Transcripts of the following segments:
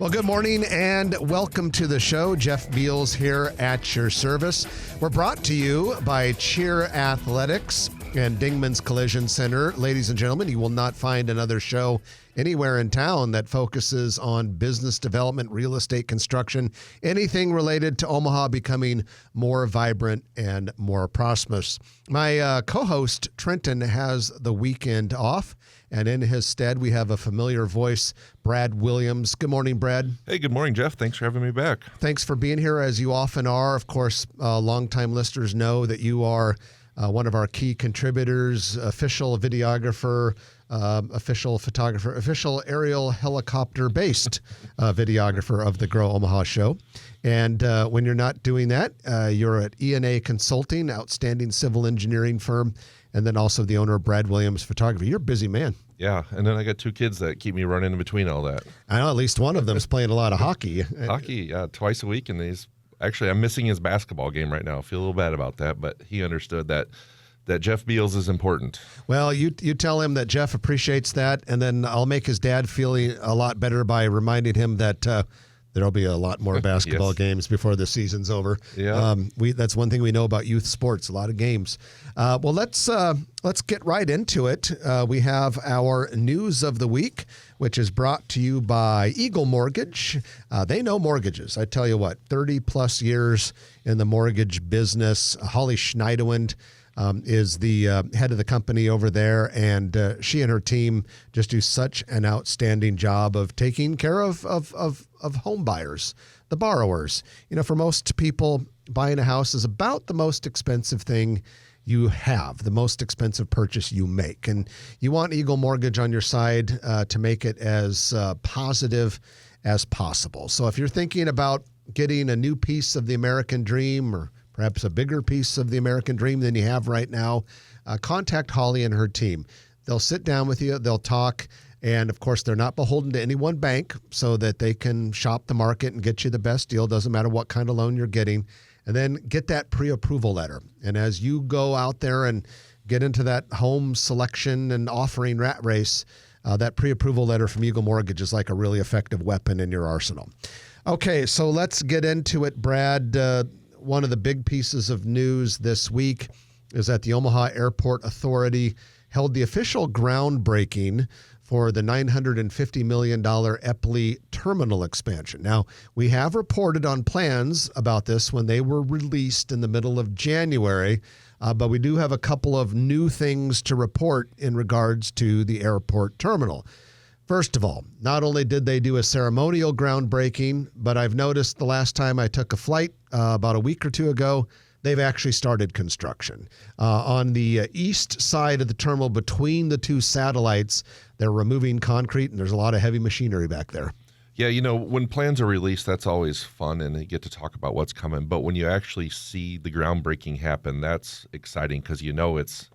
Well, good morning and welcome to the show. Jeff Beals here at your service. We're brought to you by Cheer Athletics and Dingman's Collision Center. Ladies and gentlemen, you will not find another show anywhere in town that focuses on business development, real estate construction, anything related to Omaha becoming more vibrant and more prosperous. My co-host, Trenton, has the weekend off, and in his stead, we have a familiar voice, Brad Williams. Good morning, Brad. Hey, good morning, Jeff. Thanks for having me back. Thanks for being here, as you often are. Of course, longtime listeners know that you are one of our key contributors, official videographer, official photographer, official aerial helicopter-based videographer of the Grow Omaha show. And when you're not doing that, you're at ENA Consulting, outstanding civil engineering firm, and then also the owner of Brad Williams Photography. You're a busy man. Yeah, and then I got two kids that keep me running in between all that. I know at least one of them is playing a lot of hockey. Hockey, twice a week, and I'm missing his basketball game right now. I feel a little bad about that, but he understood that Jeff Beals is important. Well, you tell him that Jeff appreciates that, and then I'll make his dad feel a lot better by reminding him that there'll be a lot more basketball Yes. games before the season's over. Yeah. That's one thing we know about youth sports, a lot of games. Well, let's get right into it. We have our news of the week, which is brought to you by Eagle Mortgage. They know mortgages. I tell you what, 30-plus years in the mortgage business. Holly Schneiderwind is the head of the company over there, and she and her team just do such an outstanding job of taking care of home buyers, the borrowers. You know, for most people, buying a house is about the most expensive thing you have, the most expensive purchase you make. And you want Eagle Mortgage on your side to make it as positive as possible. So if you're thinking about getting a new piece of the American dream, or perhaps a bigger piece of the American dream than you have right now, contact Holly and her team. They'll sit down with you, they'll talk, and of course they're not beholden to any one bank, so that they can shop the market and get you the best deal. Doesn't matter what kind of loan you're getting. And then get that pre-approval letter. And as you go out there and get into that home selection and offering rat race, that pre-approval letter from Eagle Mortgage is like a really effective weapon in your arsenal. Okay, so let's get into it, Brad. One of the big pieces of news this week is that the Omaha Airport Authority held the official groundbreaking for the $950 million Eppley terminal expansion. Now, we have reported on plans about this when they were released in the middle of January, but we do have a couple of new things to report in regards to the airport terminal. First of all, not only did they do a ceremonial groundbreaking, but I've noticed the last time I took a flight about a week or two ago, they've actually started construction. On the east side of the terminal between the two satellites, they're removing concrete, and there's a lot of heavy machinery back there. Yeah, you know, when plans are released, that's always fun, and you get to talk about what's coming. But when you actually see the groundbreaking happen, that's exciting because you know it's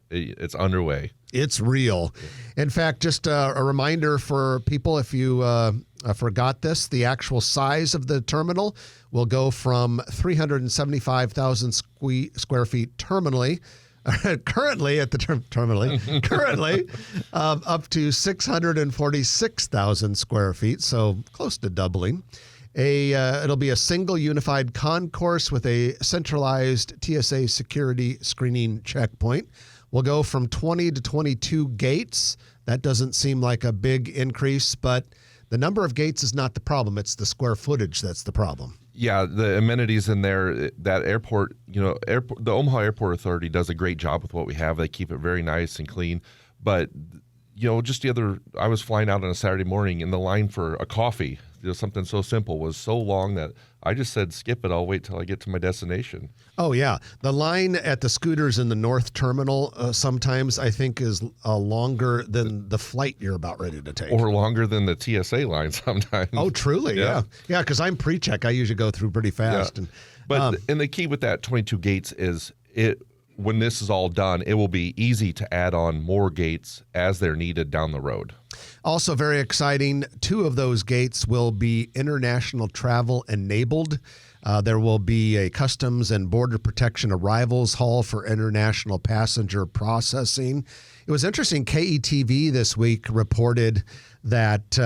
underway. It's real. In fact, just a reminder for people, if you forgot this, the actual size of the terminal will go from 375,000 square feet currently at the currently up to 646,000 square feet, so close to doubling. It'll be a single unified concourse with a centralized TSA security screening checkpoint. We'll go from 20 to 22 gates. That doesn't seem like a big increase, but the number of gates is not the problem. It's the square footage that's the problem. Yeah, the amenities in there, that airport, the Omaha Airport Authority does a great job with what we have. They keep it very nice and clean. But, I was flying out on a Saturday morning, and the line for a coffee, something so simple, was so long that I just said, skip it. I'll wait till I get to my destination. Oh, yeah. The line at the scooters in the North Terminal sometimes, I think, is longer than the flight you're about ready to take. Or longer than the TSA line sometimes. Oh, truly? Yeah. Yeah, because I'm pre-check. I usually go through pretty fast. Yeah. And the key with that 22 gates is when this is all done, it will be easy to add on more gates as they're needed down the road. Also very exciting, 2 of those gates will be international travel enabled. There will be a Customs and Border Protection arrivals hall for international passenger processing. It was interesting, KETV this week reported that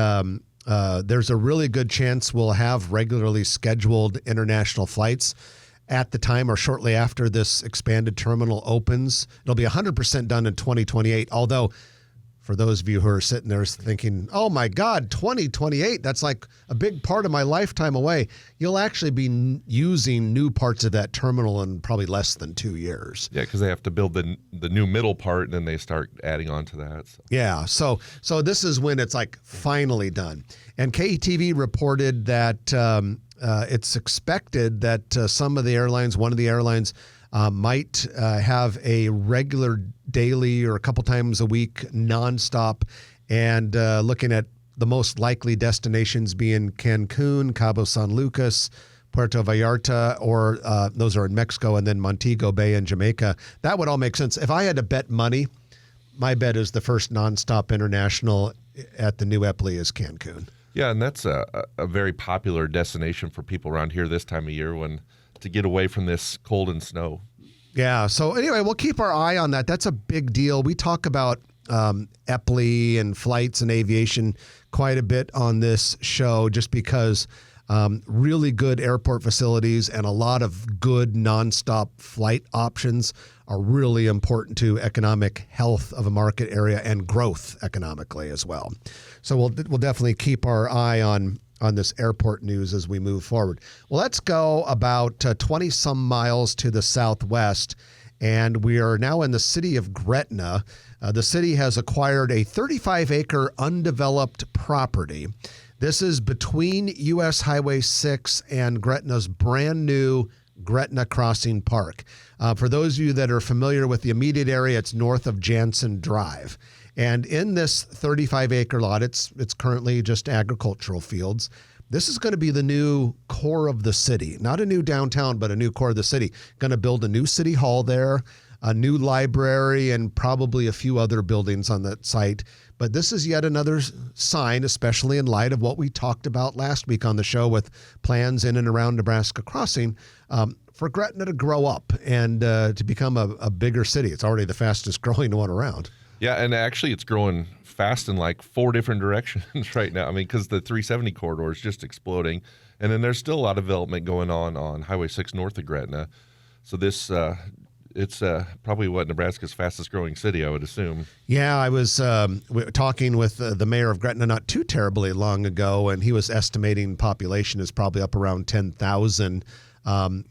there's a really good chance we'll have regularly scheduled international flights at the time or shortly after this expanded terminal opens. It'll be 100% done in 2028, although for those of you who are sitting there thinking, oh my God, 2028, that's like a big part of my lifetime away. You'll actually be using new parts of that terminal in probably less than 2 years. Yeah, because they have to build the new middle part, and then they start adding on to that. So. Yeah, so this is when it's like finally done. And KETV reported that it's expected that some of the airlines, one of the airlines, might have a regular daily or a couple times a week nonstop, and looking at the most likely destinations being Cancun, Cabo San Lucas, Puerto Vallarta, or those are in Mexico, and then Montego Bay in Jamaica. That would all make sense. If I had to bet money, my bet is the first nonstop international at the new Eppley is Cancun. Yeah, and that's a very popular destination for people around here this time of year to get away from this cold and snow. Yeah. So anyway, we'll keep our eye on that. That's a big deal. We talk about Eppley and flights and aviation quite a bit on this show just because really good airport facilities and a lot of good nonstop flight options are really important to economic health of a market area and growth economically as well. So we'll definitely keep our eye on this airport news as we move forward. Well, let's go about 20 some miles to the southwest, and we are now in the city of Gretna. The city has acquired a 35-acre undeveloped property. This is between U.S. Highway 6 and Gretna's brand new Gretna Crossing Park. For those of you that are familiar with the immediate area, it's north of Jansen Drive. And in this 35-acre lot, it's currently just agricultural fields. This is going to be the new core of the city. Not a new downtown, but a new core of the city. Going to build a new city hall there, a new library, and probably a few other buildings on that site. But this is yet another sign, especially in light of what we talked about last week on the show with plans in and around Nebraska Crossing, for Gretna to grow up and to become a bigger city. It's already the fastest growing one around. Yeah, and actually it's growing fast in like 4 different directions right now. I mean, because the 370 corridor is just exploding. And then there's still a lot of development going on Highway 6 north of Gretna. So this, it's probably what Nebraska's fastest growing city, I would assume. Yeah, I was talking with the mayor of Gretna not too terribly long ago, and he was estimating population is probably up around 10,000.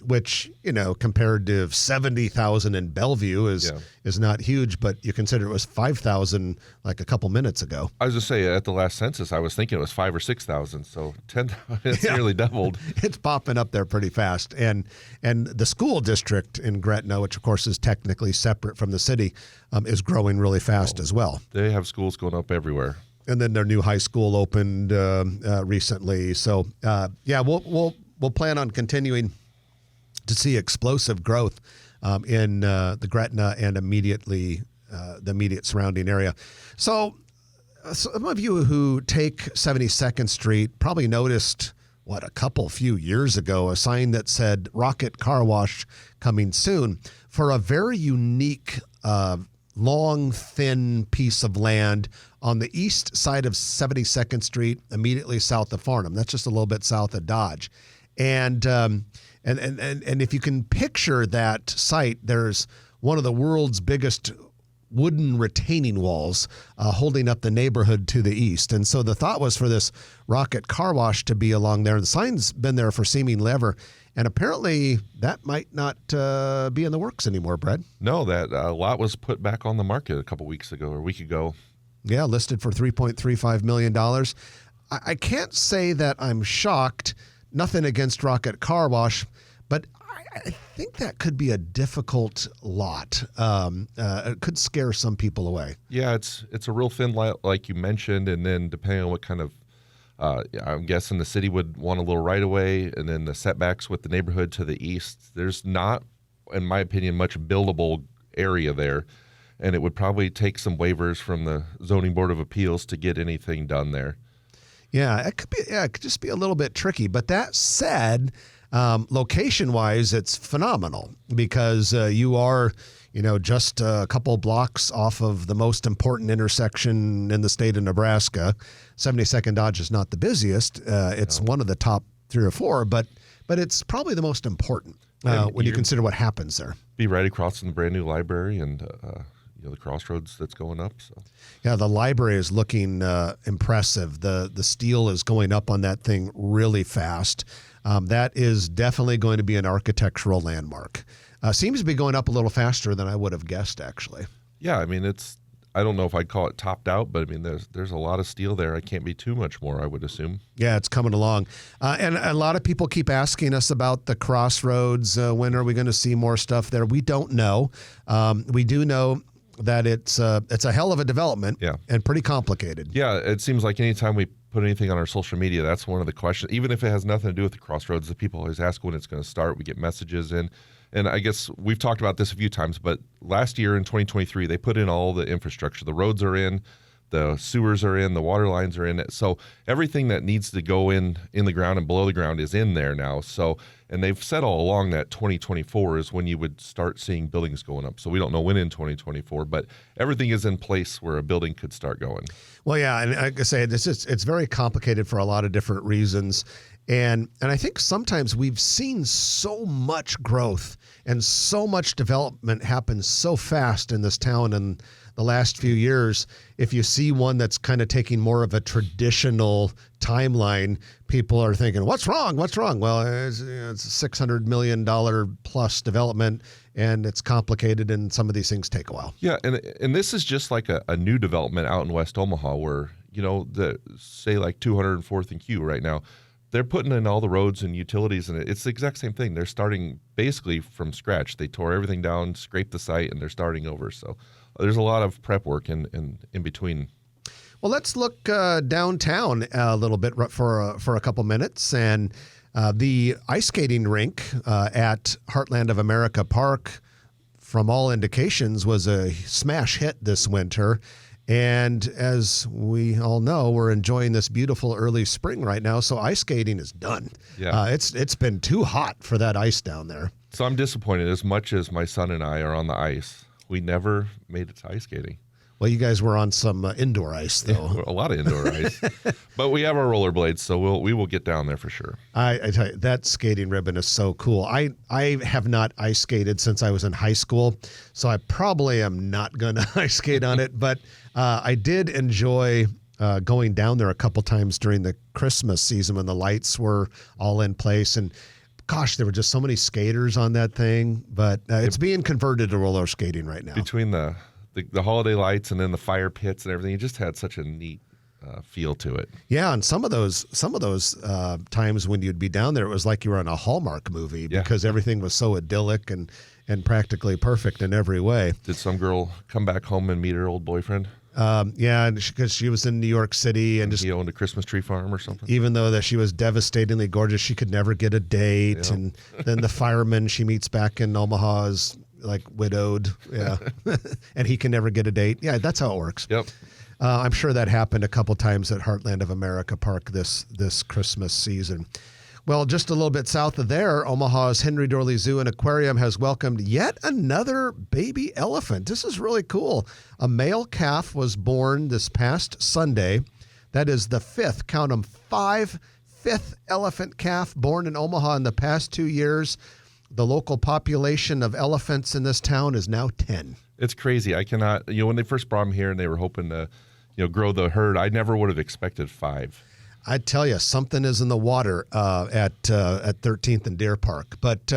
Which, compared to 70,000 in Bellevue is not huge, but you consider it was 5,000 like a couple minutes ago. I was just saying, at the last census, I was thinking it was 5,000 or 6,000, so 10,000, it's nearly doubled. It's popping up there pretty fast. And the school district in Gretna, which of course is technically separate from the city, is growing really fast as well. They have schools going up everywhere. And then their new high school opened recently. So, we'll plan on continuing to see explosive growth in the Gretna and the immediate surrounding area. So some of you who take 72nd Street probably noticed, a few years ago, a sign that said Rocket Car Wash coming soon for a very unique, long, thin piece of land on the east side of 72nd Street, immediately south of Farnham. That's just a little bit south of Dodge. And if you can picture that site, there's one of the world's biggest wooden retaining walls holding up the neighborhood to the east. And so the thought was for this Rocket Car Wash to be along there. The sign's been there for seemingly ever. And apparently that might not be in the works anymore, Brad. No, that lot was put back on the market a week ago. Yeah, listed for $3.35 million. I can't say that I'm shocked. Nothing against Rocket Car Wash, but I think that could be a difficult lot. It could scare some people away. Yeah, it's a real thin lot, like you mentioned, and then depending on what kind of, I'm guessing the city would want a little right of way, and then the setbacks with the neighborhood to the east. There's not, in my opinion, much buildable area there, and it would probably take some waivers from the Zoning Board of Appeals to get anything done there. Yeah, it could just be a little bit tricky. But that said, Location-wise, it's phenomenal because you are, just a couple blocks off of the most important intersection in the state of Nebraska. 72nd Dodge is not the busiest. It's one of the top 3 or 4, but it's probably the most important when you consider what happens there. Be right across from the brand new library and the crossroads that's going up. So yeah, the library is looking impressive. The steel is going up on that thing really fast. That is definitely going to be an architectural landmark. Seems to be going up a little faster than I would have guessed, actually. Yeah, I mean, I don't know if I'd call it topped out, but I mean, there's a lot of steel there. It can't be too much more, I would assume. Yeah, it's coming along. And a lot of people keep asking us about the crossroads. When are we going to see more stuff there? We don't know. We do know that it's a hell of a development and pretty complicated. Yeah, it seems like anytime we put anything on our social media, that's one of the questions. Even if it has nothing to do with the crossroads, the people always ask when it's going to start. We get messages in. And I guess we've talked about this a few times, but last year in 2023, they put in all the infrastructure. The roads are in, the sewers are in, the water lines are in. So everything that needs to go in the ground and below the ground is in there now. So, and they've said all along that 2024 is when you would start seeing buildings going up. So we don't know when in 2024, but everything is in place where a building could start going. Well, yeah, and like I say, it's very complicated for a lot of different reasons. And I think sometimes we've seen so much growth and so much development happen so fast in this town in the last few years. If you see one that's kind of taking more of a traditional timeline, people are thinking, what's wrong? What's wrong? Well, it's a $600 million plus development, and it's complicated, and some of these things take a while. Yeah, and this is just like a new development out in West Omaha where, say like 204th and Q right now, they're putting in all the roads and utilities, and it's the exact same thing. They're starting basically from scratch. They tore everything down, scraped the site, and they're starting over. So there's a lot of prep work in between. Well, let's look downtown a little bit for a couple minutes. And the ice skating rink at Heartland of America Park, from all indications, was a smash hit this winter. And as we all know, we're enjoying this beautiful early spring right now, so ice skating is done. Yeah. It's been too hot for that ice down there. So I'm disappointed. As much as my son and I are on the ice, we never made it to ice skating. Well, you guys were on some indoor ice, though. Yeah, a lot of indoor ice. But we have our rollerblades, so we will get down there for sure. I tell you, that skating ribbon is so cool. I have not ice skated since I was in high school, so I probably am not going to ice skate on it. But I did enjoy going down there a couple times during the Christmas season when the lights were all in place. And gosh, there were just so many skaters on that thing. But it's being converted to roller skating right now. Between the holiday lights and then the fire pits and everything, it just had such a neat feel to it. Yeah, and some of those times when you'd be down there, it was like you were in a Hallmark movie because everything was so idyllic and practically perfect in every way. Did some girl come back home and meet her old boyfriend? Yeah, because she was in New York City and he owned a Christmas tree farm or something. Even though that she was devastatingly gorgeous, she could never get a date. Yeah. And then the fireman she meets back in Omaha is like widowed. Yeah, and he can never get a date. Yeah, that's how it works. Yep. I'm sure that happened a couple times at Heartland of America Park this Christmas season. Well, just a little bit south of there, Omaha's Henry Dorley Zoo and Aquarium has welcomed yet another baby elephant. This is really cool. A male calf was born this past Sunday. That is the fifth, count them, fifth elephant calf born in Omaha in the past 2 years. The local population of elephants in this town is now 10. It's crazy. I cannot, when they first brought them here and they were hoping to, grow the herd, I never would have expected 5. I tell you, something is in the water at 13th and Deer Park. But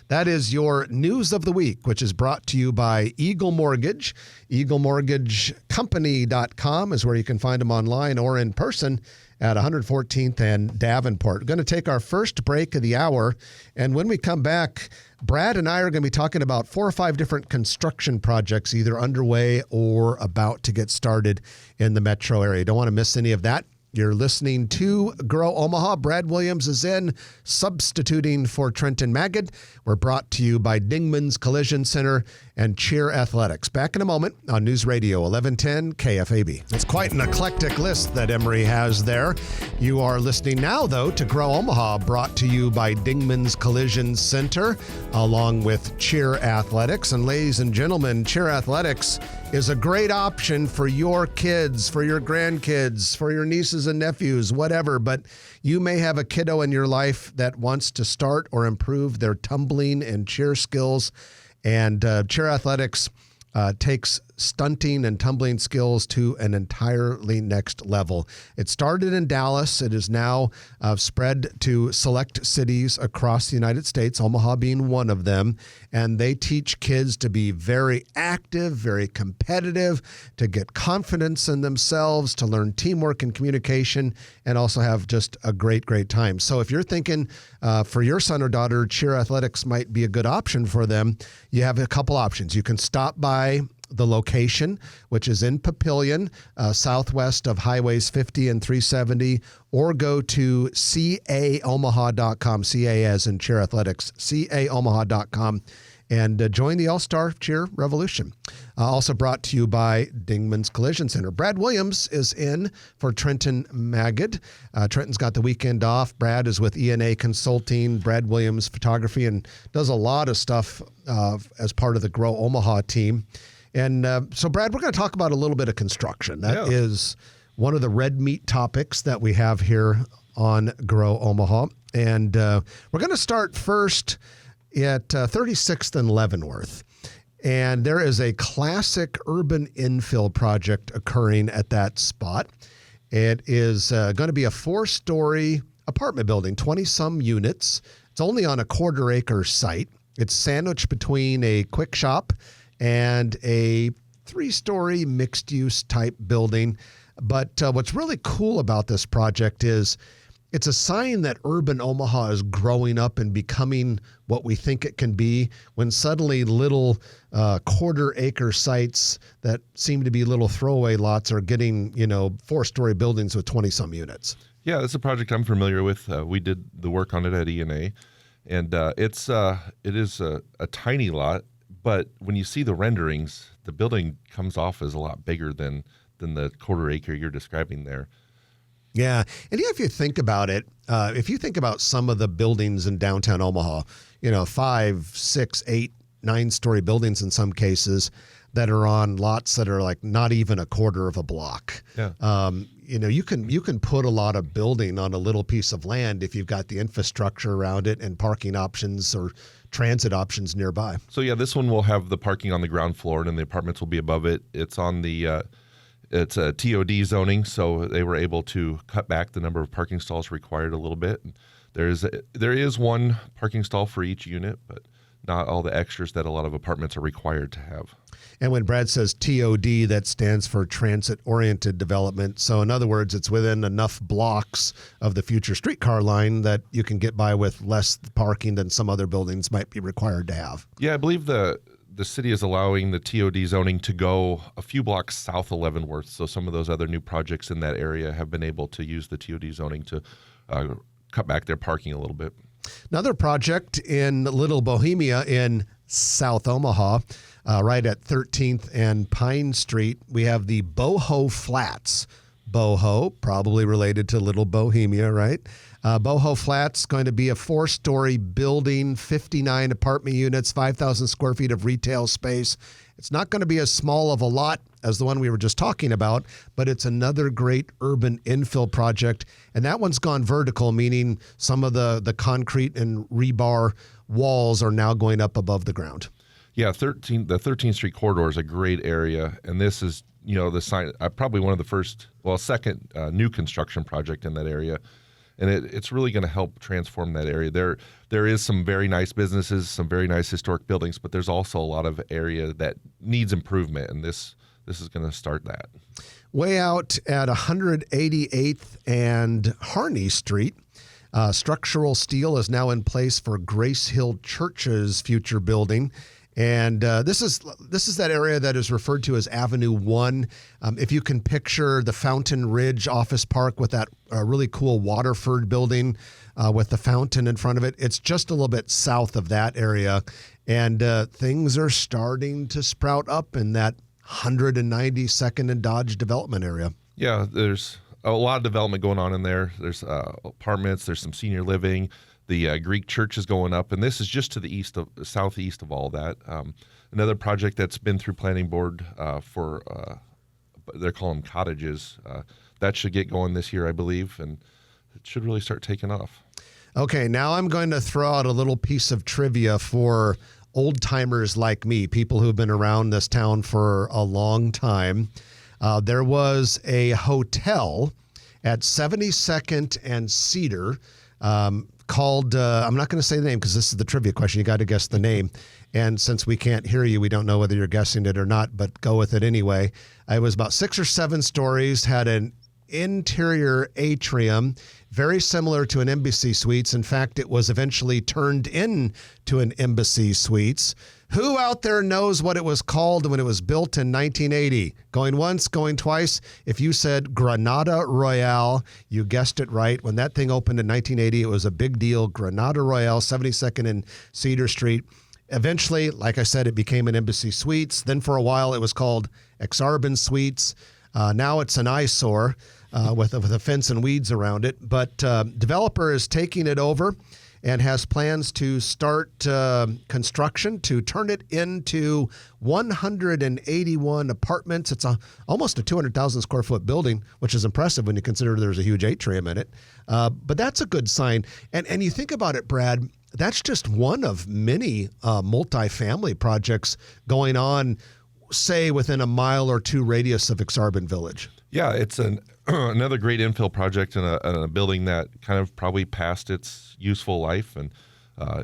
that is your news of the week, which is brought to you by Eagle Mortgage. EagleMortgageCompany.com is where you can find them online or in person at 114th and Davenport. We're going to take our first break of the hour. And when we come back, Brad and I are going to be talking about 4 or 5 different construction projects, either underway or about to get started in the metro area. Don't want to miss any of that. You're listening to Grow Omaha. Brad Williams is in, substituting for Trenton Magid. We're brought to you by Dingman's Collision Center and Cheer Athletics. Back in a moment on News Radio 1110 KFAB. It's quite an eclectic list that Emery has there. You are listening now, though, to Grow Omaha, brought to you by Dingman's Collision Center, along with Cheer Athletics. And ladies and gentlemen, Cheer Athletics is a great option for your kids, for your grandkids, for your nieces and nephews, whatever. But you may have a kiddo in your life that wants to start or improve their tumbling and cheer skills. And Cheer Athletics takes stunting and tumbling skills to an entirely next level. It started in Dallas. It is now spread to select cities across the United States, Omaha being one of them. And they teach kids to be very active, very competitive, to get confidence in themselves, to learn teamwork and communication, and also have just a great, great time. So if you're thinking for your son or daughter, Cheer Athletics might be a good option for them, you have a couple options. You can stop by the location, which is in Papillion, southwest of Highways 50 and 370, or go to caomaha.com, CA as in Cheer Athletics, caomaha.com, and join the All-Star Cheer Revolution. Also brought to you by Dingman's Collision Center. Brad Williams is in for Trenton Magid. Trenton's got the weekend off. Brad is with ENA Consulting, Brad Williams Photography, and does a lot of stuff as part of the Grow Omaha team. And so, Brad, we're going to talk about a little bit of construction. That is one of the red meat topics that we have here on Grow Omaha. And we're going to start first at 36th and Leavenworth. And there is a classic urban infill project occurring at that spot. It is going to be a 4-story apartment building, 20-some units. It's only on a quarter-acre site. It's sandwiched between a quick shop and a 3-story mixed-use type building. But what's really cool about this project is it's a sign that urban Omaha is growing up and becoming what we think it can be, when suddenly little quarter-acre sites that seem to be little throwaway lots are getting, 4-story buildings with 20-some units. Yeah, it's a project I'm familiar with. We did the work on it at ENA, and it is a tiny lot. But when you see the renderings, the building comes off as a lot bigger than the quarter acre you're describing there. Yeah. And if you think about it, if you think about some of the buildings in downtown Omaha, 5, 6, 8, 9-story buildings in some cases that are on lots that are like not even a quarter of a block. Yeah. You can put a lot of building on a little piece of land if you've got the infrastructure around it and parking options or transit options nearby. So yeah, this one will have the parking on the ground floor, and then the apartments will be above it. It's on the it's a TOD zoning, so they were able to cut back the number of parking stalls required a little bit. There is one parking stall for each unit, but not all the extras that a lot of apartments are required to have. And when Brad says TOD, that stands for transit-oriented development. So in other words, it's within enough blocks of the future streetcar line that you can get by with less parking than some other buildings might be required to have. Yeah, I believe the city is allowing the TOD zoning to go a few blocks south of Leavenworth. So some of those other new projects in that area have been able to use the TOD zoning to cut back their parking a little bit. Another project in Little Bohemia in South Omaha, right at 13th and Pine Street, we have the Boho Flats. Boho, probably related to Little Bohemia, right? Boho Flats going to be a 4-story building, 59 apartment units, 5,000 square feet of retail space. It's not going to be as small of a lot as the one we were just talking about, but it's another great urban infill project. And that one's gone vertical, meaning some of the concrete and rebar walls are now going up above the ground. Yeah, the 13th Street corridor is a great area, and this is the sign probably one of the second new construction project in that area, and it's really going to help transform that area. There is some very nice businesses, some very nice historic buildings, but there's also a lot of area that needs improvement, and this is going to start that. Way out at 188th and Harney Street, structural steel is now in place for Grace Hill Church's future building. And this is that area that is referred to as Avenue 1. If you can picture the Fountain Ridge Office Park with that really cool Waterford building with the fountain in front of it, it's just a little bit south of that area. And things are starting to sprout up in that 192nd and Dodge development area. Yeah, there's a lot of development going on in there. There's apartments, there's some senior living. The Greek church is going up, and this is just to the southeast of all that. Another project that's been through planning board for, they're calling them cottages. That should get going this year, I believe, and it should really start taking off. Okay, now I'm going to throw out a little piece of trivia for old timers like me, people who've been around this town for a long time. There was a hotel at 72nd and Cedar called, I'm not going to say the name because this is the trivia question. You got to guess the name. And since we can't hear you, we don't know whether you're guessing it or not, but go with it anyway. It was about 6 or 7 stories, had an interior atrium, very similar to an Embassy Suites. In fact, it was eventually turned into an Embassy Suites. Who out there knows what it was called when it was built in 1980? Going once, going twice. If you said Granada Royale, you guessed it right. When that thing opened in 1980, it was a big deal. Granada Royale, 72nd and Cedar Street. Eventually, like I said, it became an Embassy Suites. Then for a while, it was called Exarban Suites. Now it's an eyesore with a fence and weeds around it. But developer is taking it over and has plans to start construction to turn it into 181 apartments. It's almost a 200,000 square foot building, which is impressive when you consider there's a huge atrium in it. But that's a good sign. And you think about it, Brad, that's just one of many multifamily projects going on, say, within a mile or two radius of Exarban Village. Yeah, it's another great infill project in a building that kind of probably passed its useful life, and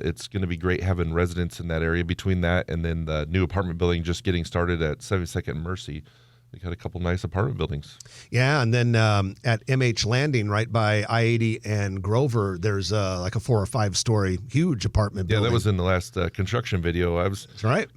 it's going to be great having residents in that area. Between that and then the new apartment building just getting started at 72nd Mercy, they got a couple nice apartment buildings. Yeah, and then at MH Landing, right by I-80 and Grover, there's like a 4 or 5 story huge apartment building. Yeah, that was in the last construction video. I was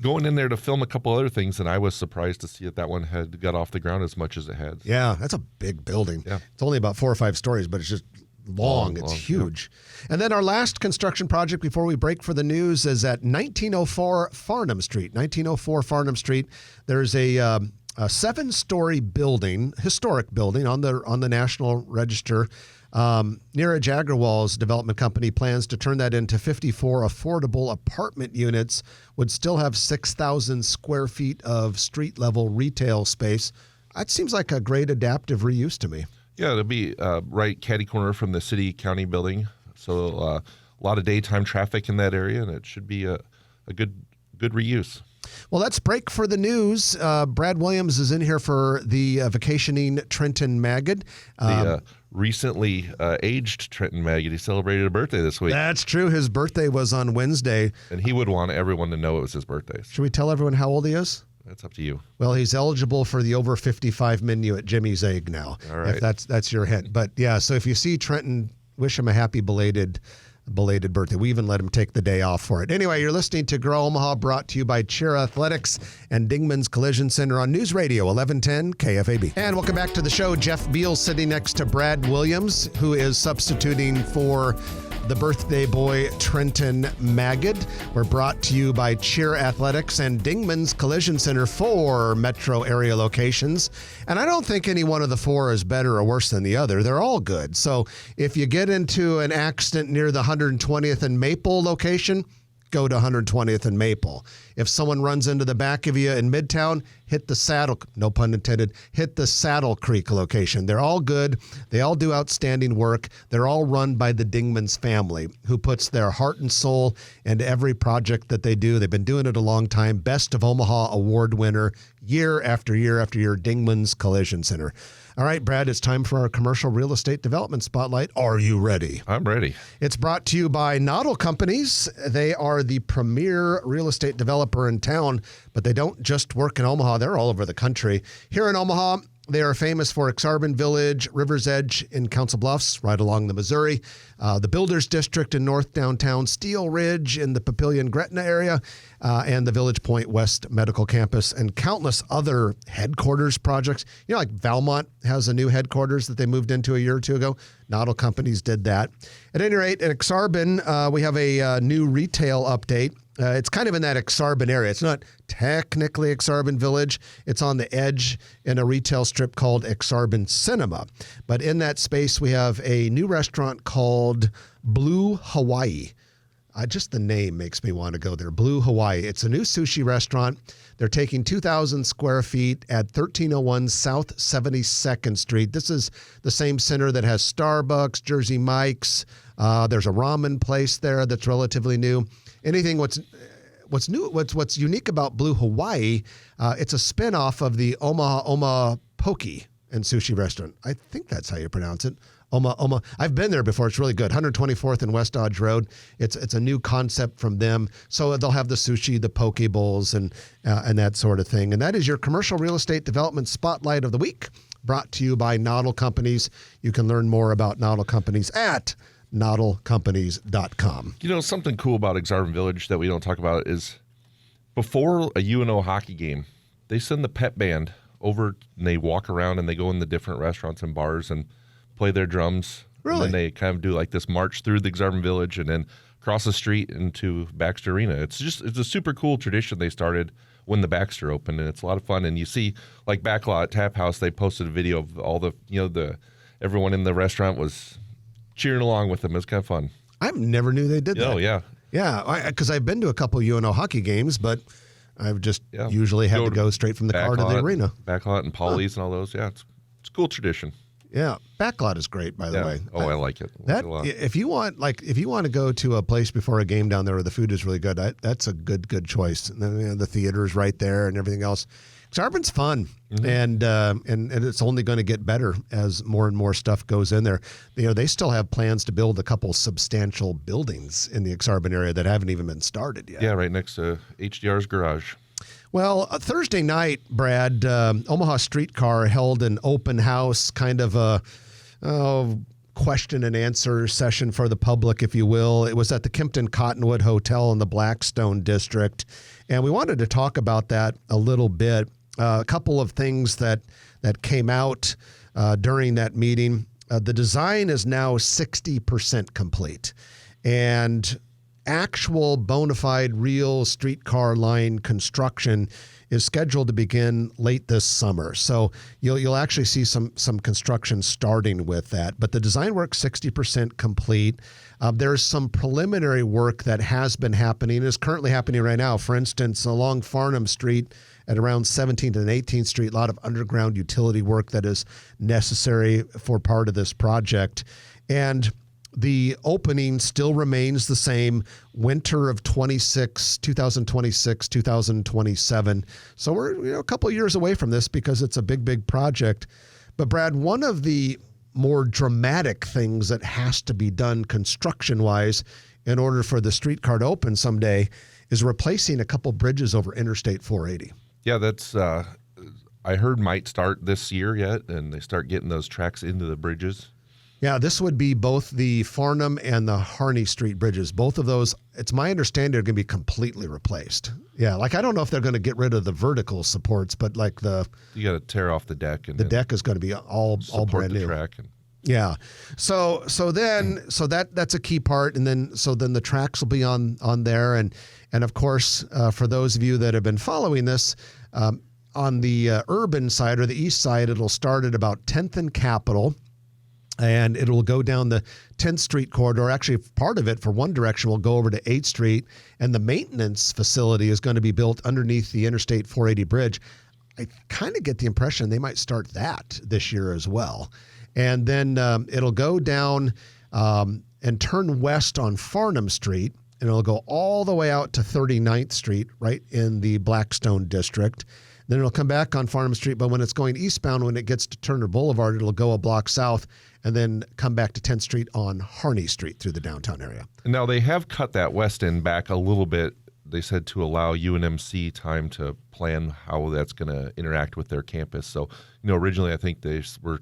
going in there to film a couple other things, and I was surprised to see that one had got off the ground as much as it had. Yeah, that's a big building. Yeah. It's only about 4 or 5 stories, but it's just long. It's huge. Yeah. And then our last construction project before we break for the news is at 1904 Farnham Street. 1904 Farnham Street. There's a 7-story building, historic building on the National Register. Neeraj Agrawal's development company plans to turn that into 54 affordable apartment units, would still have 6,000 square feet of street-level retail space. That seems like a great adaptive reuse to me. Yeah, it'll be right catty corner from the city-county building, so a lot of daytime traffic in that area, and it should be a good reuse. Well, let's break for the news. Brad Williams is in here for the vacationing Trenton Magid. The recently aged Trenton Magid. He celebrated a birthday this week. That's true. His birthday was on Wednesday. And he would want everyone to know it was his birthday. Should we tell everyone how old he is? That's up to you. Well, he's eligible for the over 55 menu at Jimmy's Egg now. All right. If that's your hint. But yeah, so if you see Trenton, wish him a happy belated birthday. We even let him take the day off for it. Anyway, you're listening to Grow Omaha, brought to you by Cheer Athletics and Dingman's Collision Center on News Radio 1110 KFAB. And welcome back to the show. Jeff Beal sitting next to Brad Williams, who is substituting for the birthday boy Trenton Magid. We're brought to you by Cheer Athletics and Dingman's Collision Center, 4 metro area locations. And I don't think any one of the 4 is better or worse than the other. They're all good. So if you get into an accident near the 120th and Maple location, go to 120th and Maple. If someone runs into the back of you in Midtown, hit the Saddle, no pun intended, hit the Saddle Creek location. They're all good. They all do outstanding work. They're all run by the Dingman's family, who puts their heart and soul into every project that they do. They've been doing it a long time. Best of Omaha award winner, year after year after year, Dingman's Collision Center. All right, Brad, it's time for our commercial real estate development spotlight. Are you ready? I'm ready. It's brought to you by Noddle Companies. They are the premier real estate developer in town, but they don't just work in Omaha. They're all over the country. Here in Omaha, They are famous for Exarban Village, River's Edge in Council Bluffs, right along the Missouri, the Builders District in North Downtown, Steel Ridge in the Papillion-Gretna area, and the Village Point West Medical Campus, and countless other headquarters projects. You know, like Valmont has a new headquarters that they moved into a year or two ago. Not all companies did that. At any rate, at Exarban, we have a new retail update. It's kind of in that Exarban area. It's not technically Exarban Village. It's on the edge in a retail strip called Exarban Cinema. But in that space, we have a new restaurant called Blue Hawaii. Just the name makes me want to go there. Blue Hawaii. It's a new sushi restaurant. They're taking 2,000 square feet at 1301 South 72nd Street. This is the same center that has Starbucks, Jersey Mike's. There's a ramen place there that's relatively new. Anything what's unique about Blue Hawaii, it's a spinoff of the Omaha Poke and Sushi Restaurant. I think that's how you pronounce it. Oma. I've been there before. It's really good. 124th and West Dodge Road. It's a new concept from them. So they'll have the sushi, the poke bowls, and that sort of thing. And that is your commercial real estate development spotlight of the week, brought to you by Noddle Companies. You can learn more about Noddle Companies at noddlecompanies.com. You know, something cool about Exarban Village that we don't talk about is before a UNO hockey game, they send the pep band over and they walk around and they go in the different restaurants and bars and play their drums. Really? And then they kind of do like this march through the Exarban Village and then cross the street into Baxter Arena. It's a super cool tradition they started when the Baxter opened, and it's a lot of fun. And you see, like Backlot Tap House, they posted a video of all the, everyone in the restaurant was cheering along with them. It was kind of fun. I never knew they did that. Oh, yeah. Yeah, because I've been to a couple UNO hockey games, but I've just usually had to go straight from the car to the arena. Backlot and Paulie's and all those. Yeah, it's a cool tradition. Yeah, Backlot is great, by the way. Oh, I like it. That if you want to go to a place before a game down there where the food is really good, that's a good choice. And then, the theater is right there and everything else. Exarban's fun, and it's only going to get better as more and more stuff goes in there. They still have plans to build a couple substantial buildings in the Exarban area that haven't even been started yet. Yeah, right next to HDR's garage. Well, Thursday night, Brad, Omaha Streetcar held an open house, kind of a question and answer session for the public, if you will. It was at the Kimpton Cottonwood Hotel in the Blackstone District, and we wanted to talk about that a little bit. A couple of things that came out during that meeting. The design is now 60% complete, and actual bona fide real streetcar line construction is scheduled to begin late this summer. So you'll actually see some construction starting with that. But the design work's 60% complete. There's some preliminary work that has been happening, is currently happening right now. For instance, along Farnham Street at around 17th and 18th Street, a lot of underground utility work that is necessary for part of this project. And the opening still remains the same, winter of 2026, 2027. So we're a couple of years away from this because it's a big project. But Brad, one of the more dramatic things that has to be done construction-wise in order for the streetcar to open someday is replacing a couple bridges over Interstate 480. Yeah, that's I heard might start this year yet, and they start getting those tracks into the bridges. Yeah, this would be both the Farnham and the Harney Street bridges. Both of those, it's my understanding, are going to be completely replaced. Yeah, like I don't know if they're going to get rid of the vertical supports, but like you got to tear off the deck, and the deck is going to be all brand new. Track yeah, so that's a key part, and then the tracks will be on there, and of course for those of you that have been following this. On the urban side or the east side, it'll start at about 10th and Capitol. And it will go down the 10th Street corridor. Actually, part of it for one direction will go over to 8th Street. And the maintenance facility is going to be built underneath the Interstate 480 bridge. I kind of get the impression they might start that this year as well. And then it'll go down and turn west on Farnham Street. And it'll go all the way out to 39th Street, right in the Blackstone District. Then it'll come back on Farnham Street, but when it's going eastbound, when it gets to Turner Boulevard, it'll go a block south and then come back to 10th Street on Harney Street through the downtown area. Now, they have cut that west end back a little bit. they said to allow UNMC time to plan how that's going to interact with their campus. So, originally I think they were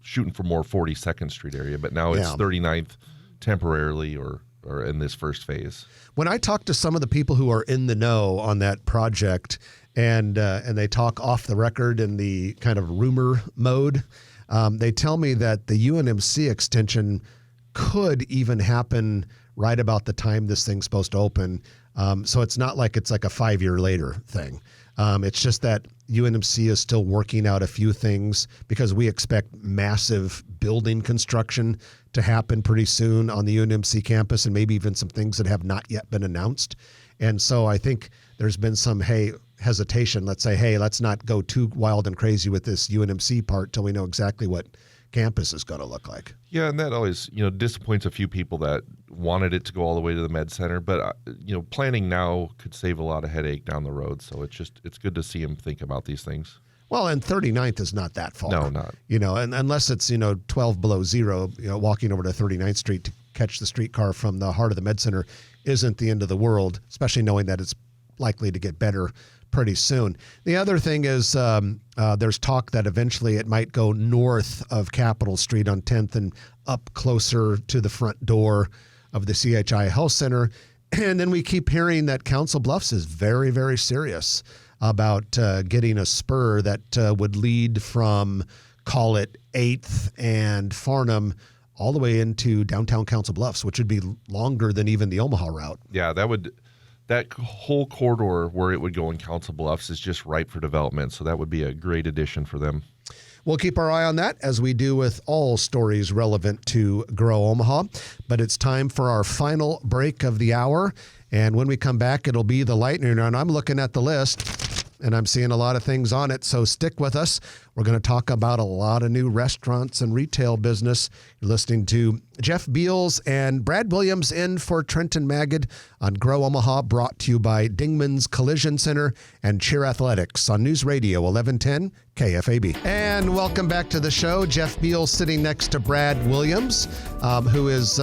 shooting for more 42nd Street area, but now it's 39th temporarily or in this first phase. When I talk to some of the people who are in the know on that project, and they talk off the record in the kind of rumor mode, they tell me that the UNMC extension could even happen right about the time this thing's supposed to open. So it's not like it's like a 5-year later thing. It's just that UNMC is still working out a few things because we expect massive building construction to happen pretty soon on the UNMC campus, and maybe even some things that have not yet been announced. And so I think there's been some hesitation. Let's say, let's not go too wild and crazy with this UNMC part till we know exactly what campus is going to look like. Yeah, and that always, disappoints a few people that wanted it to go all the way to the Med Center. But, planning now could save a lot of headache down the road. So it's good to see them think about these things. Well, and 39th is not that far. No, not. And unless it's, 12 below zero, walking over to 39th Street to catch the streetcar from the heart of the Med Center isn't the end of the world, especially knowing that it's likely to get better pretty soon. The other thing is there's talk that eventually it might go north of Capitol Street on 10th and up closer to the front door of the CHI Health Center. And then we keep hearing that Council Bluffs is very, very serious about getting a spur that would lead from, call it 8th and Farnham all the way into downtown Council Bluffs, which would be longer than even the Omaha route. Yeah, that whole corridor where it would go in Council Bluffs is just ripe for development. So that would be a great addition for them. We'll keep our eye on that, as we do with all stories relevant to Grow Omaha. But it's time for our final break of the hour. And when we come back, it'll be the lightning round. I'm looking at the list, and I'm seeing a lot of things on it, so stick with us. We're going to talk about a lot of new restaurants and retail business. You're listening to Jeff Beals and Brad Williams in for Trenton Magid on Grow Omaha, brought to you by Dingman's Collision Center and Cheer Athletics on News Radio 1110 KFAB. And welcome back to the show. Jeff Beals sitting next to Brad Williams, who is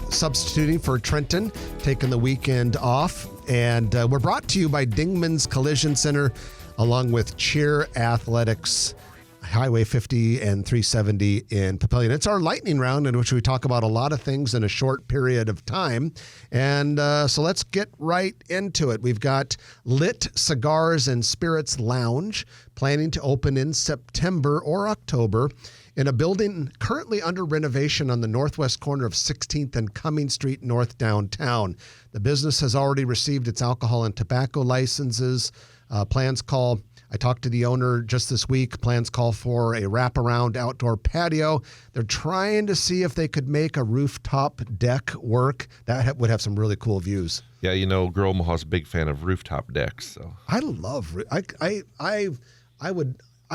substituting for Trenton, taking the weekend off. And we're brought to you by Dingman's Collision Center, along with Cheer Athletics, Highway 50 and 370 in Papillion. It's our lightning round in which we talk about a lot of things in a short period of time. And so let's get right into it. We've got Lit Cigars and Spirits Lounge planning to open in September or October in a building currently under renovation on the northwest corner of 16th and Cumming Street North downtown. The business has already received its alcohol and tobacco licenses. I talked to the owner just this week. Plans call for a wraparound outdoor patio. They're trying to see if they could make a rooftop deck work. That would have some really cool views. Yeah, Grow Omaha's a big fan of rooftop decks. So I love. I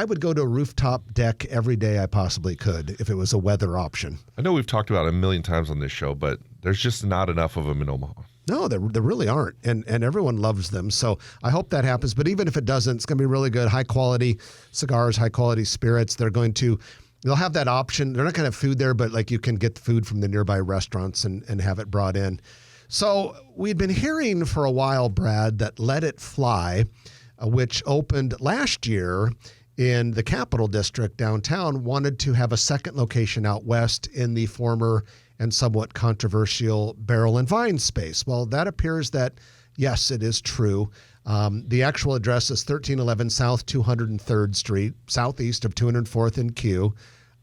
would go to a rooftop deck every day I possibly could if it was a weather option. I know we've talked about it a million times on this show, but there's just not enough of them in Omaha. No, there really aren't, and everyone loves them. So I hope that happens. But even if it doesn't, it's going to be really good, high quality cigars, high quality spirits. They'll have that option. They're not going to have food there, but like you can get the food from the nearby restaurants and have it brought in. So we'd been hearing for a while, Brad, that Let It Fly, which opened last year in the Capital District downtown, wanted to have a second location out west in the former and somewhat controversial Barrel and Vine space. Well, that appears that, yes, it is true. The actual address is 1311 South 203rd Street, southeast of 204th and Q.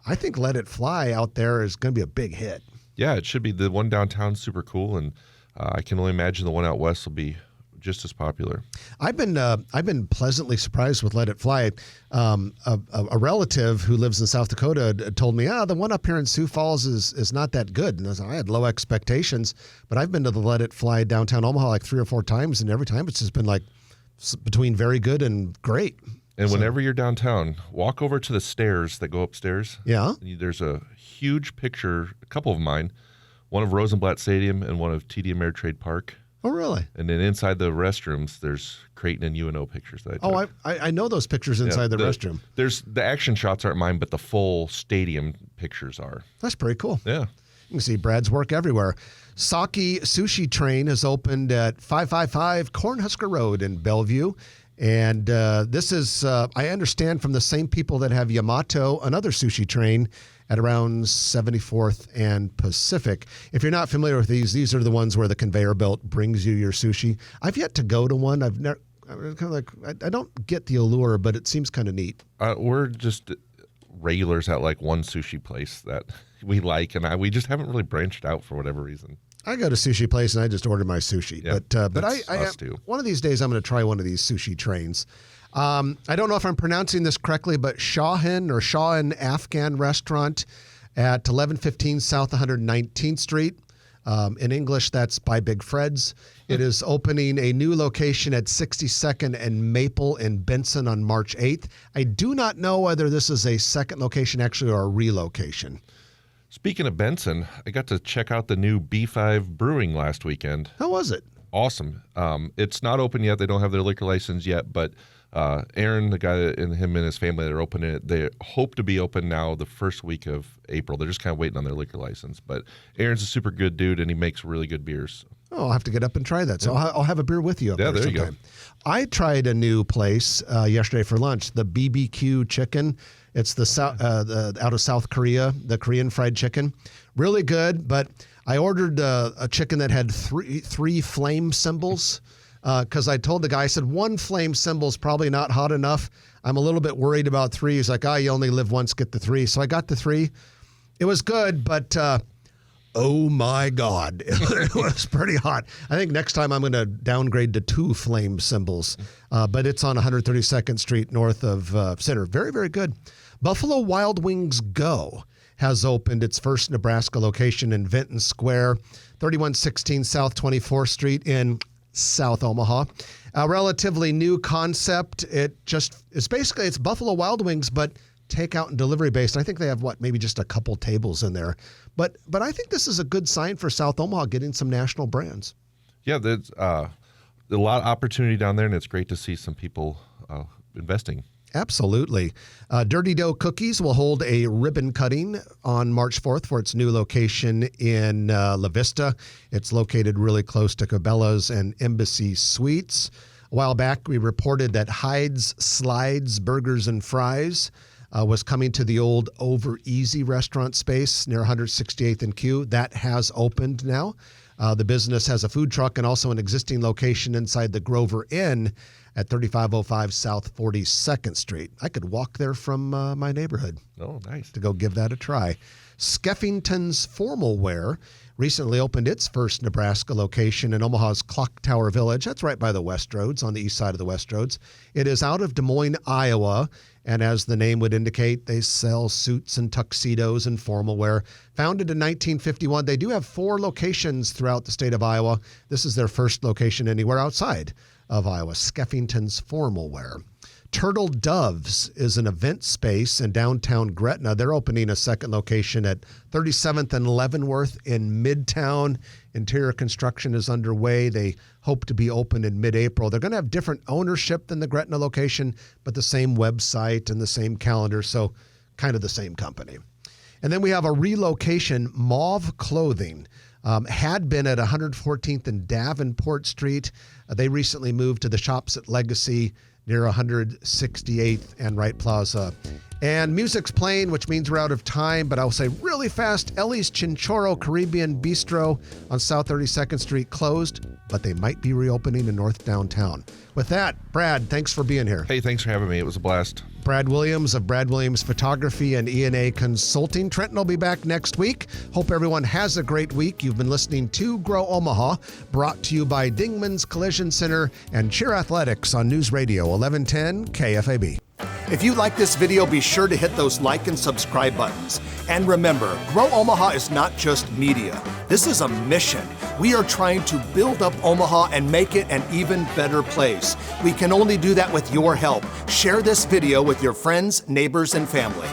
I think Let It Fly out there is going to be a big hit. Yeah, it should be. The one downtown super cool, and I can only imagine the one out west will be just as popular. I've been pleasantly surprised with Let It Fly. A relative who lives in South Dakota told me, the one up here in Sioux Falls is not that good. And I had low expectations, but I've been to the Let It Fly downtown Omaha like 3 or 4 times, and every time it's just been like between very good and great. And whenever you're downtown, walk over to the stairs that go upstairs. Yeah. There's a huge picture, a couple of mine, one of Rosenblatt Stadium and one of TD Ameritrade Park. Oh, really? And then inside the restrooms, there's Creighton and UNO pictures that I took. I know those pictures inside the restroom. There's the action shots aren't mine, but the full stadium pictures are. That's pretty cool. Yeah. You can see Brad's work everywhere. Saki Sushi Train has opened at 555 Cornhusker Road in Bellevue. And this is, I understand, from the same people that have Yamato, another sushi train, at around 74th and Pacific. If you're not familiar with these are the ones where the conveyor belt brings you your sushi. I've yet to go to one. I've never. I'm kind of like, I don't get the allure, but it seems kind of neat. We're just regulars at like one sushi place that we like, and we just haven't really branched out for whatever reason. I go to sushi place and I just order my sushi. Yeah, but I too. One of these days I'm going to try one of these sushi trains. I don't know if I'm pronouncing this correctly, but Shahin Afghan restaurant at 1115 South 119th Street. In English, that's by Big Fred's. It is opening a new location at 62nd and Maple in Benson on March 8th. I do not know whether this is a second location actually or a relocation. Speaking of Benson, I got to check out the new B5 Brewing last weekend. How was it? Awesome. It's not open yet. They don't have their liquor license yet, but Aaron, the guy, and him and his family that are opening it, they hope to be open now the first week of April. They're just kind of waiting on their liquor license. But Aaron's a super good dude, and he makes really good beers. Oh, I'll have to get up and try that. So I'll have a beer with you up there there you sometime. go. I tried a new place yesterday for lunch, the BBQ chicken. It's the out of South Korea, the Korean fried chicken. Really good, but I ordered a chicken that had three flame symbols because I told the guy, I said, one flame symbol is probably not hot enough. I'm a little bit worried about three. He's like, you only live once, get the three. So I got the three. It was good, but oh my God, it was pretty hot. I think next time I'm going to downgrade to two flame symbols, but it's on 132nd Street north of Center. Very, very good. Buffalo Wild Wings Go has opened its first Nebraska location in Vinton Square, 3116 South 24th Street in South Omaha. A relatively new concept. It's Buffalo Wild Wings, but takeout and delivery based. I think they have maybe just a couple tables in there. But I think this is a good sign for South Omaha getting some national brands. Yeah, there's a lot of opportunity down there, and it's great to see some people investing. Absolutely. Dirty Dough Cookies will hold a ribbon cutting on March 4th for its new location in La Vista. It's located really close to Cabela's and Embassy Suites. A while back, we reported that Hyde's Slides Burgers and Fries was coming to the old Over Easy restaurant space near 168th and Q. That has opened now. The business has a food truck and also an existing location inside the Grover Inn at 3505 South 42nd Street. I could walk there from my neighborhood. Oh, nice. To go give that a try. Skeffington's Formal Wear recently opened its first Nebraska location in Omaha's Clock Tower Village. That's right by the Westroads, on the east side of the Westroads. It is out of Des Moines, Iowa, and as the name would indicate, they sell suits and tuxedos and formal wear. Founded in 1951, they do have 4 locations throughout the state of Iowa. This is their first location anywhere outside of Iowa, Skeffington's Formal Wear. Turtle Doves is an event space in downtown Gretna. They're opening a second location at 37th and Leavenworth in Midtown. Interior construction is underway. They hope to be open in mid-April. They're going to have different ownership than the Gretna location, but the same website and the same calendar, so kind of the same company. And then we have a relocation, Mauve Clothing. Had been at 114th and Davenport Street. They recently moved to the Shops at Legacy near 168th and Wright Plaza. And music's playing, which means we're out of time, but I'll say really fast, Ellie's Chinchorro Caribbean Bistro on South 32nd Street closed, but they might be reopening in North Downtown. With that, Brad, thanks for being here. Hey, thanks for having me. It was a blast. Brad Williams of Brad Williams Photography and E&A Consulting. Trenton will be back next week. Hope everyone has a great week. You've been listening to Grow Omaha, brought to you by Dingman's Collision Center and Cheer Athletics on News Radio 1110 KFAB. If you like this video, be sure to hit those like and subscribe buttons. And remember, Grow Omaha is not just media. This is a mission. We are trying to build up Omaha and make it an even better place. We can only do that with your help. Share this video with your friends, neighbors, and family.